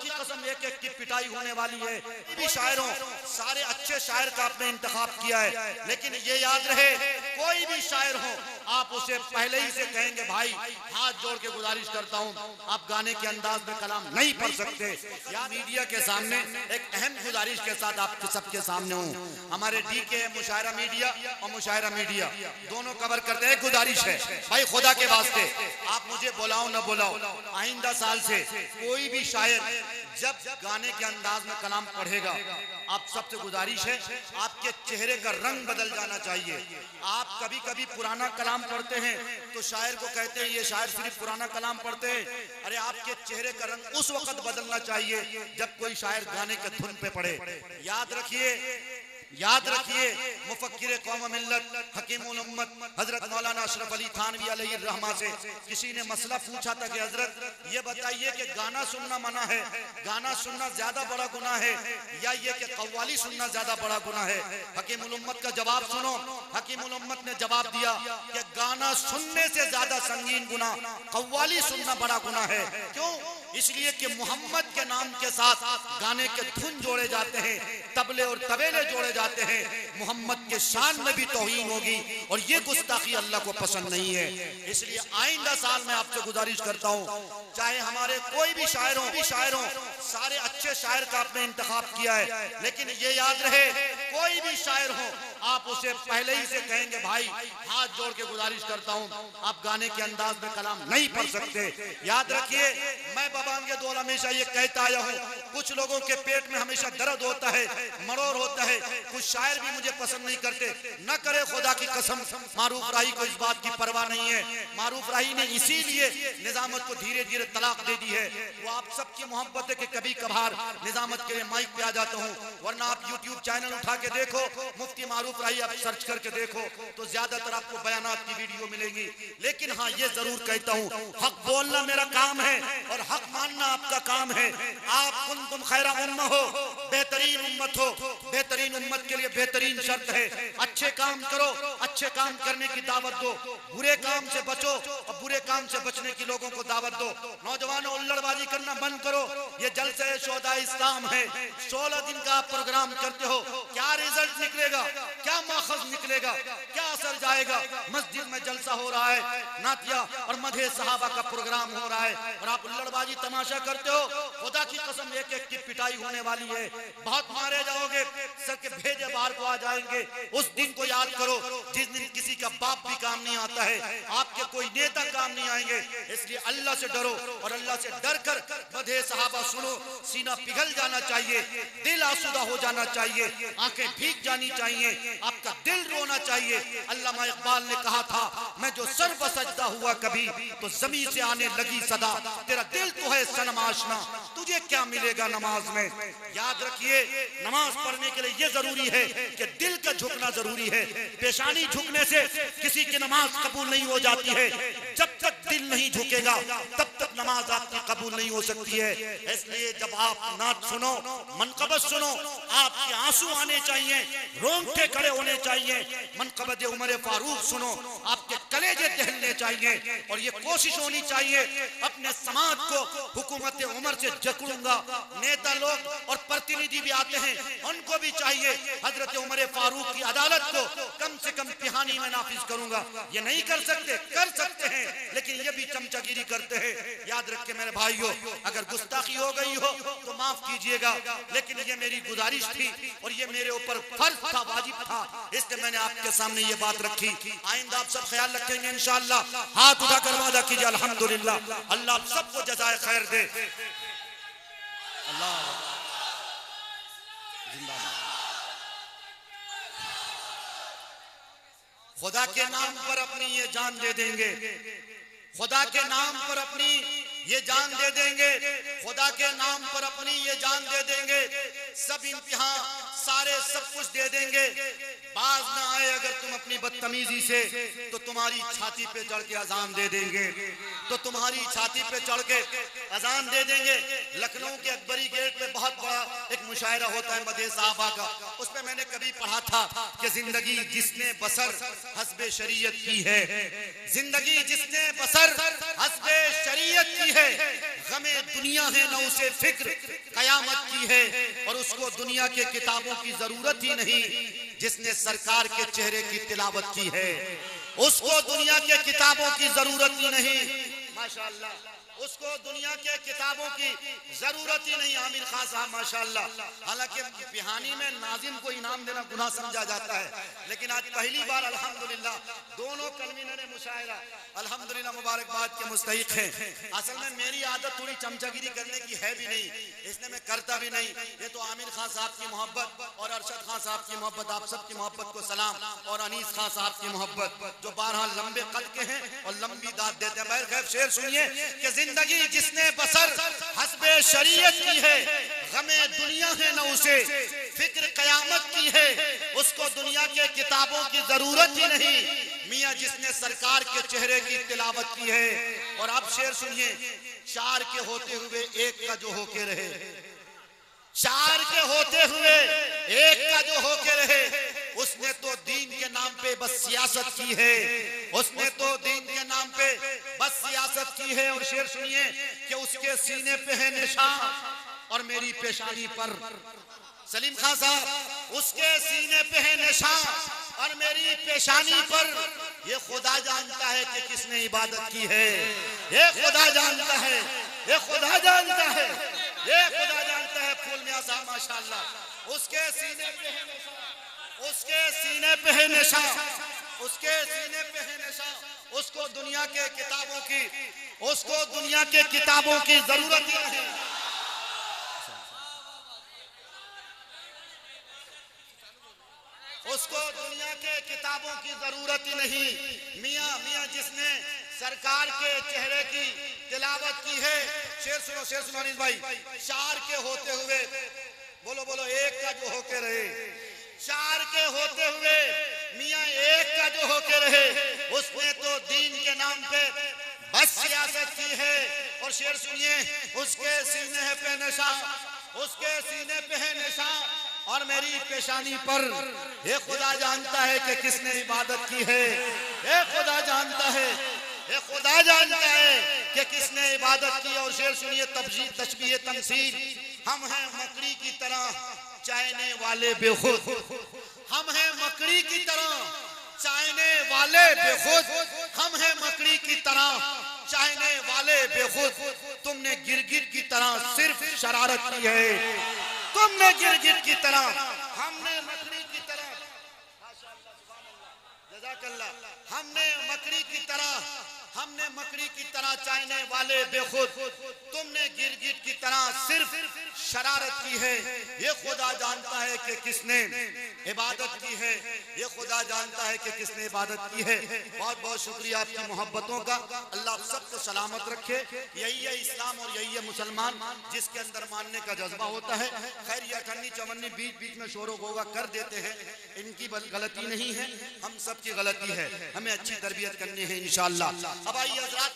की कसम एक एक की पिटाई होने वाली है। भी शायरों सारे अच्छे शायर का आपने इंतखाब किया है, लेकिन ये याद रहे कोई भी शायर हो आप उसे पहले ही से कहेंगे भाई हाथ जोड़ के गुजारिश करता हूँ आप गाने के अंदाज में कलाम नहीं पढ़ सकते। या मीडिया के सामने एक अहम गुजारिश के साथ आपके सबके सामने हूँ। हमारे डीके मुशायरा मीडिया और मुशायरा मीडिया दोनों कवर करते हैं। गुजारिश है भाई खुदा के वास्ते आप मुझे बुलाओ न बुलाओ, आइंदा साल से कोई भी शायर जब गाने के अंदाज में कलाम पढ़ेगा आप सबसे गुजारिश है आपके चेहरे का रंग बदल जाना चाहिए। आप कभी कभी पुराना कलाम पढ़ते हैं तो शायर को कहते हैं ये शायर सिर्फ पुराना कलाम पढ़ते हैं। अरे आपके चेहरे का रंग उस वक्त बदलना चाहिए जब कोई शायर गाने के धुन पे पढ़े। याद रखिए मुफक्किर कौम मिल्लत हकीमुल उम्मत हजरत मौलाना अशरफ अली थानवी अलैहि रहमा से किसी ने मसला पूछा था कि हजरत ये बताइए कि गाना सुनना मना है, गाना सुनना ज्यादा बड़ा गुनाह है या ये कि कव्वाली सुनना ज्यादा बड़ा गुनाह है। हकीमुल उम्मत का जवाब सुनो। हकीमुल उम्मत ने जवाब दिया कि गाना सुनने से ज्यादा संगीन गुनाह कव्वाली सुनना बड़ा गुनाह है। क्यों? इसलिए कि मोहम्मद के नाम के साथ गाने के धुन जोड़े जाते हैं, तबले और तबेले जोड़े जाते हैं, मोहम्मद के शान में भी तौहीन होगी और ये गुस्ताखी अल्लाह को पसंद नहीं है। इसलिए आइंदा साल में आपसे गुजारिश करता हूँ चाहे हमारे कोई भी शायरों सारे अच्छे शायर का आपने इंतखाब किया है, लेकिन ये याद रहे कोई भी शायर हो आप उसे पहले ही से कहेंगे भाई हाथ जोड़ के गुजारिश करता हूँ आप गाने के अंदाज में कलाम नहीं पढ़ सकते। याद रखिए मैं बाबांगे दौल हमेशा ये कहता आया हूँ कुछ लोगों के पेट में हमेशा दर्द होता है, मरोड़ होता है, कुछ शायर भी मुझे पसंद नहीं करते। न करे खुदा की कसम मारूफ राही को इस बात की परवाह नहीं है। मारूफ राही ने इसीलिए निजामत को धीरे धीरे तलाक दे दी है। वो आप सबकी मोहब्बत है कि कभी कभार निजामत के लिए माइक पे आ जाता हूँ, वरना आप यूट्यूब चैनल उठा के देखो मुफ्ती मारूफ राही आप सर्च करके देखो तो ज्यादातर आपको बयानात की वीडियो मिलेगी। लेकिन हाँ ये जरूर कहता हूँ हक बोलना मेरा काम है और हक मानना आपका काम है। आप तुम खैरा उम्मा हो, बेहतरीन उम्मत हो, बेहतरीन उम्मत के लिए बेहतरीन शर्त है अच्छे काम करो, अच्छे काम करने की दावत दो, बुरे काम से बचो और बुरे काम से बचने की लोगों को दावत दो। नौजवानों उल्लड़बाजी करना बंद करो। ये जलसे शोदा इस्लाम है, 16 दिन का आप प्रोग्राम करते हो, क्या रिजल्ट निकलेगा, क्या माखज निकलेगा, क्या असर जाएगा? मस्जिद में जलसा हो रहा है, नातिया और मधे सहाबा का प्रोग्राम हो रहा है और आप उल्लड़बाजी तमाशा करते हो। खुदा की कसम एक एक की पिटाई होने वाली है, बहुत मारे जाओगे, सर के भेजे बाहर को आ जाएंगे। उस दिन को याद करो जिस दिन किसी का बाप भी काम नहीं आता है, आपके कोई नेता काम नहीं आएंगे। इसलिए अल्लाह से डरो और अल्लाह से डर कर मधे सहाबा सुनो। सीना पिघल जाना चाहिए, दिल आसूदा हो जाना चाहिए, आंखें भीग जानी चाहिए, आपका दिल रोना चाहिए। अल्लामा इकबाल ने कहा था मैं जो सर बसजदा हुआ कभी तो जमीन से आने लगी सदा, तेरा दिल तो है सनम आशना, तुझे क्या मिलेगा नमाज में। याद रखिए नमाज पढ़ने के लिए ये जरूरी है कि दिल का झुकना जरूरी है। पेशानी झुकने से किसी की नमाज कबूल नहीं हो जाती है। जब तक दिल नहीं झुकेगा तब तक नमाज आपकी कबूल नहीं हो सकती है। इसलिए जब आप नात सुनो, मनकबत सुनो, आपके आंसू आने चाहिए, रोंगटे खड़े होने चाहिए। मनकबत उमर फारूक सुनो, आपके कलेजे दहलने चाहिए और ये कोशिश होनी चाहिए अपने समाज को हुकूमत उमर से जकड़ूंगा। नेता लोग और प्रतिनिधि भी आते हैं, उनको भी चाहिए हजरत उमर फारूक की अदालत को कम से कम तिहानी में नाफिज करूंगा। ये नहीं कर सकते, कर सकते हैं लेकिन ये भी चमचागिरी करते हैं। याद रखे मेरे भाइयों, अगर गुस्ताखी हो गई हो तो माफ कीजिएगा, लेकिन ये मेरी गुजारिश थी और ये मेरे ऊपर फर्ज था, वाजिब था, इसलिए मैंने आपके सामने ये बात रखी। आइंदा आप सब ख्याल रखेंगे इंशाअल्लाह। हाथ उठाकर वादा कीजिए अल्हम्दुलिल्लाह। अल्लाह आप सबको जज़ाए खैर दे। अल्लाह जिंदाबाद। खुदा के नाम पर अपनी ये जान दे देंगे, खुदा के नाम पर अपनी ये जान दे देंगे, खुदा के नाम पर अपनी ये जान दे देंगे। सब इम्तिहान सारे सब कुछ दे देंगे। बाज ना आए अगर तुम अपनी बदतमीजी से तो तुम्हारी छाती पे चढ़ के अजान दे देंगे, तो तुम्हारी छाती पे चढ़ के अजान दे देंगे। लखनऊ के अकबरी गेट पे बहुत बड़ा एक मुशायरा होता है मदे साहबा का, उसमें मैंने कभी पढ़ा था कि जिंदगी जिसने बसर हस्बे शरीयत की है, जिंदगी जिसने बसर हस्बे शरीयत की है, गमे दुनिया है न उसे फिक्र कयामत की है, और उसको दुनिया के किताबों की जरूरत ही नहीं जिसने सरकार के चेहरे की तिलावत की है। उसको दुनिया के किताबों की जरूरत ही नहीं, माशाअल्लाह, उसको दुनिया के किताबों की जरूरत ही नहीं। आमिर खान साहब माशाअल्लाह, हालांकि बिहानी में नाजिम को इनाम देना गुनाह समझा जाता है, लेकिन आज पहली बार अल्हम्दुलिल्लाह दोनों कन्वीनर ने मुशायरा अल्हम्दुलिल्लाह मुबारकबाद के मुस्तहिक हैं। असल में मेरी आदत थोड़ी चमचागिरी करने की है भी नहीं, इसलिए मैं करता भी नहीं। ये तो आमिर खान साहब की मोहब्बत और अरशद खान साहब की मोहब्बत, आप सबकी मोहब्बत को सलाम, और अनीस खान साहब की मोहब्बत जो बारहा लंबे कद के हैं और लंबी दाद देते हैं। बहर खैर शेर सुनिए कि जिंदगी जिसने बसर हस्बे शरीयत की है, गमे दुनिया है न उसे फिक्र कयामत की है, उसको दुनिया के किताबों की जरूरत ही नहीं। मियां जिसने सरकार के चेहरे की तिलावत की है। और अब शेर सुनिए, चार के होते हुए एक का जो होके रहे, चार के होते हुए एक का जो होके रहे, उसने तो दीन के नाम पे बस सियासत की है, उसने तो दीन के नाम पे बस सियासत की है। और शेर सुनिए कि उसके सीने पे है निशान और मेरी पेशानी पर, सलीम खान साहब, उसके सीने पे है निशान और मेरी पेशानी पर। ये खुदा जानता है कि किसने इबादत की है, ये खुदा जानता है, ये खुदा जानता है, ये खुदा जानता है। फूल मियां साहब माशाअल्लाह, उसके सीने पे है निशान, उसके सीने पे है निशान, उसके सीने पे है निशान। उसको दुनिया के किताबों की, उसको दुनिया के किताबों की जरूरत ही नहीं। उसको दुनिया के किताबों की जरूरत ही नहीं। मियां जिसने सरकार के चेहरे की तिलावत की है। शेर सुनो अनीस भाई, चार के होते हुए, बोलो बोलो, एक का जो होके रहे, चार के होते हुए मियां एक का जो होके रहे, उसने तो दीन के नाम पे बस सियासत की है। और शेर सुनिए, उसके सीने पे निशान, उसके सीने पे है निशान और मेरी पेशानी पर। ये खुदा जानता है कि किसने इबादत की है, ये खुदा जानता है, ये खुदा जानता है कि किसने इबादत की। और शेर सुनिए, तशबीह तमसील, हम हैं मकड़ी की तरह चाहने वाले बेखुद, हम हैं मकड़ी की तरह चाहने वाले बेखुद, हम हैं मकड़ी की तरह चाहने वाले बेखुद। तुमने गिरगिट की तरह सिर्फ शरारत की है, तुमने गिरगिट की तरह, हमने मकड़ी की तरह, जज़ाकल्लाह, हमने मकड़ी की तरह, हमने मकड़ी की तरह चाहने वाले बेखुद, तुमने गिरगिट की तरह सिर्फ शरारत की है। ये खुदा जानता है कि किसने इबादत की है, ये खुदा जानता है कि किसने इबादत की है। बहुत बहुत शुक्रिया आपकी मोहब्बतों का, अल्लाह सबको सलामत रखे। यही है इस्लाम और यही है मुसलमान, जिसके अंदर मानने का जज्बा होता है। खैर ये अठन्नी चवन्नी बीच बीच में शोर होगा कर देते हैं, इनकी गलती नहीं है, हम सबकी गलती है, हमें अच्छी तरबियत करनी है इंशाअल्लाह। अब आइए हज़रात।